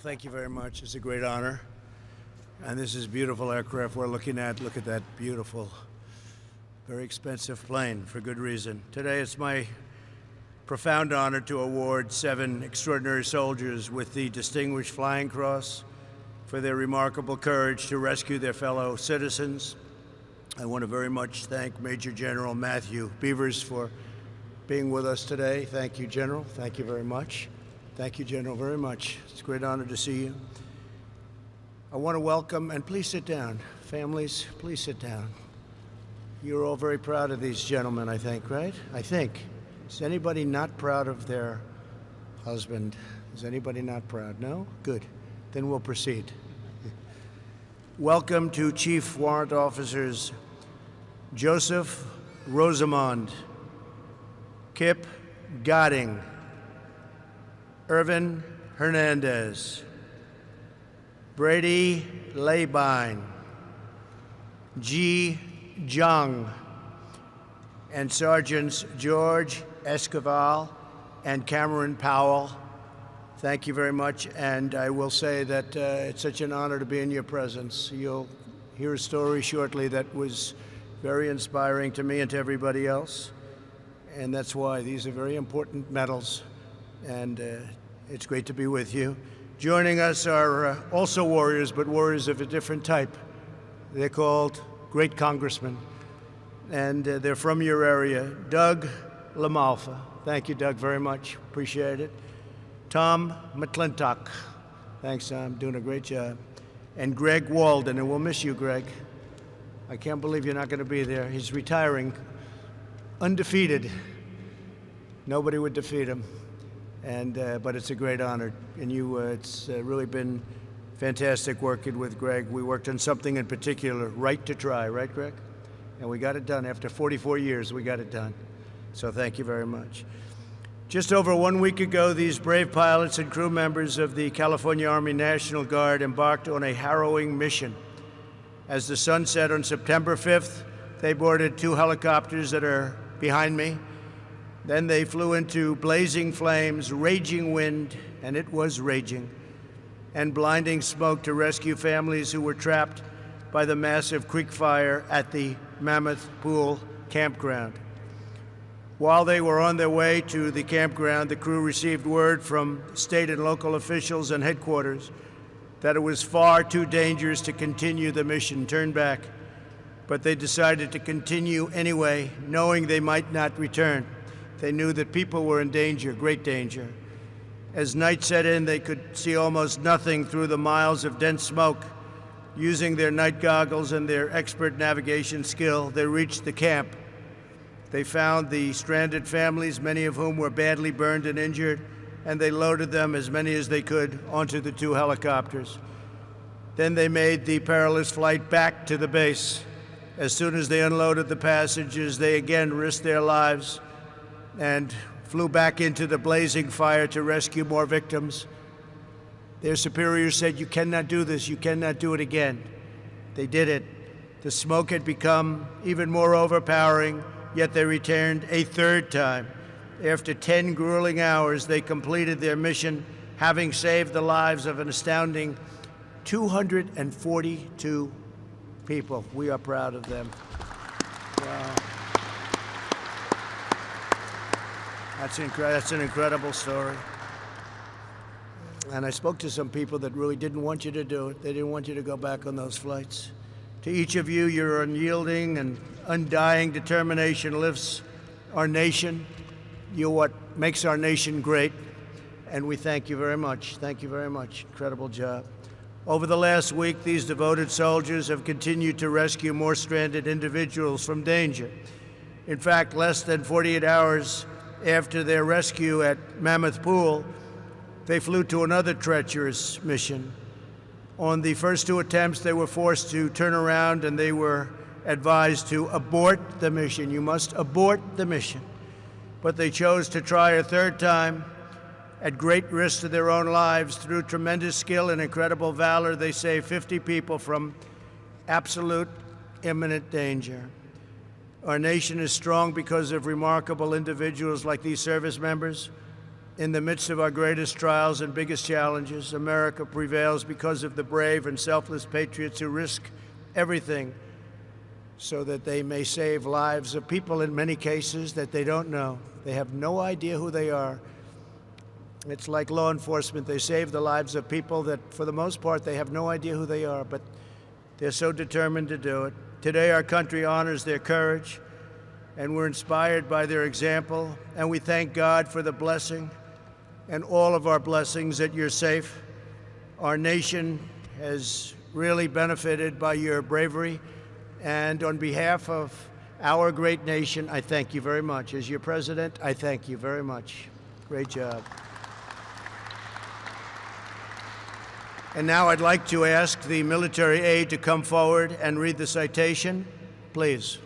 Thank you very much. It's a great honor. And this is beautiful aircraft we're looking at. Look at that beautiful, very expensive plane for good reason. Today it's my profound honor to award 7 extraordinary soldiers with the Distinguished Flying Cross for their remarkable courage to rescue their fellow citizens. I want to very much thank Major General Matthew Beavers for being with us today. Thank you, General. Thank you very much. Thank you, General, very much. It's a great honor to see you. I want to welcome, and please sit down. Families, please sit down. You're all very proud of these gentlemen, I think, right? I think. Is anybody not proud of their husband? Is anybody not proud? No? Good. Then we'll proceed. Welcome to Chief Warrant Officers Joseph Rosamond, Kip Godding, Irvin Hernandez, Brady Labine, Ji Jung, and Sergeants George Esquivel and Cameron Powell. Thank you very much, and I will say that it's such an honor to be in your presence. You'll hear a story shortly that was very inspiring to me and to everybody else, and that's why these are very important medals, and it's great to be with you. Joining us are also warriors, but warriors of a different type. They're called Great Congressmen, and they're from your area. Doug LaMalfa. Thank you, Doug, very much. Appreciate it. Tom McClintock. Thanks, Tom. Doing a great job. And Greg Walden, and we'll miss you, Greg. I can't believe you're not going to be there. He's retiring undefeated. Nobody would defeat him. But it's a great honor, and it's really been fantastic working with Greg. We worked on something in particular, Right to Try, right, Greg? And we got it done. After 44 years, we got it done. So thank you very much. Just over 1 week ago, these brave pilots and crew members of the California Army National Guard embarked on a harrowing mission. As the sun set on September 5th, they boarded 2 helicopters that are behind me. Then they flew into blazing flames, raging wind, and it was raging, and blinding smoke to rescue families who were trapped by the massive creek fire at the Mammoth Pool campground. While they were on their way to the campground, the crew received word from state and local officials and headquarters that it was far too dangerous to continue the mission, turn back. But they decided to continue anyway, knowing they might not return. They knew that people were in danger, great danger. As night set in, they could see almost nothing through the miles of dense smoke. Using their night goggles and their expert navigation skill, they reached the camp. They found the stranded families, many of whom were badly burned and injured, and they loaded them, as many as they could, onto the 2 helicopters. Then they made the perilous flight back to the base. As soon as they unloaded the passengers, they again risked their lives and flew back into the blazing fire to rescue more victims. Their superiors said, "You cannot do this, you cannot do it again." They did it. The smoke had become even more overpowering, yet they returned a 3rd time. After 10 grueling hours, they completed their mission, having saved the lives of an astounding 242 people. We are proud of them. Wow. That's an incredible story. And I spoke to some people that really didn't want you to do it. They didn't want you to go back on those flights. To each of you, your unyielding and undying determination lifts our nation. You're what makes our nation great, and we thank you very much. Thank you very much. Incredible job. Over the last week, these devoted soldiers have continued to rescue more stranded individuals from danger. In fact, less than 48 hours after their rescue at Mammoth Pool, they flew to another treacherous mission. On the first 2 attempts, they were forced to turn around and they were advised to abort the mission. You must abort the mission. But they chose to try a 3rd time at great risk to their own lives. Through tremendous skill and incredible valor, they saved 50 people from absolute imminent danger. Our nation is strong because of remarkable individuals like these service members In the midst of our greatest trials and biggest challenges, America prevails because of the brave and selfless patriots who risk everything so that they may save lives of people in many cases that they don't know. They have no idea who they are. It's like law enforcement. They save the lives of people that, for the most part, they have no idea who they are, but they're so determined to do it. Today, our country honors their courage, and we're inspired by their example, and we thank God for the blessing and all of our blessings that you're safe. Our nation has really benefited by your bravery, and on behalf of our great nation, I thank you very much. As your president, I thank you very much. Great job. And now I'd like to ask the military aide to come forward and read the citation, please.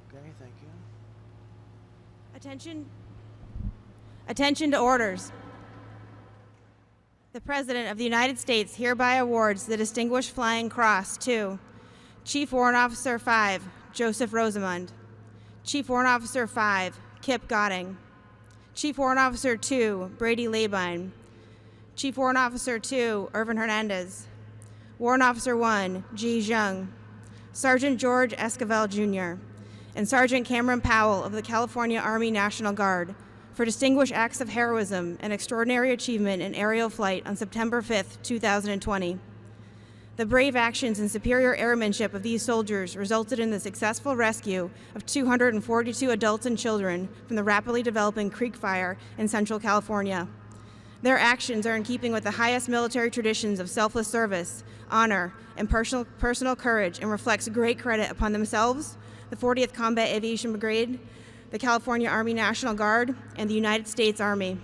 Okay, thank you. Attention to orders. The President of the United States hereby awards the Distinguished Flying Cross to Chief Warrant Officer 5, Joseph Rosamond; Chief Warrant Officer 5, Kip Godding; Chief Warrant Officer 2, Brady Labine; Chief Warrant Officer 2, Irvin Hernandez; Warrant Officer 1, Ji Zheng; Sergeant George Esquivel, Jr., and Sergeant Cameron Powell of the California Army National Guard for distinguished acts of heroism and extraordinary achievement in aerial flight on September 5, 2020. The brave actions and superior airmanship of these soldiers resulted in the successful rescue of 242 adults and children from the rapidly developing Creek Fire in Central California. Their actions are in keeping with the highest military traditions of selfless service, honor, and personal courage, and reflects great credit upon themselves, the 40th Combat Aviation Brigade, the California Army National Guard, and the United States Army.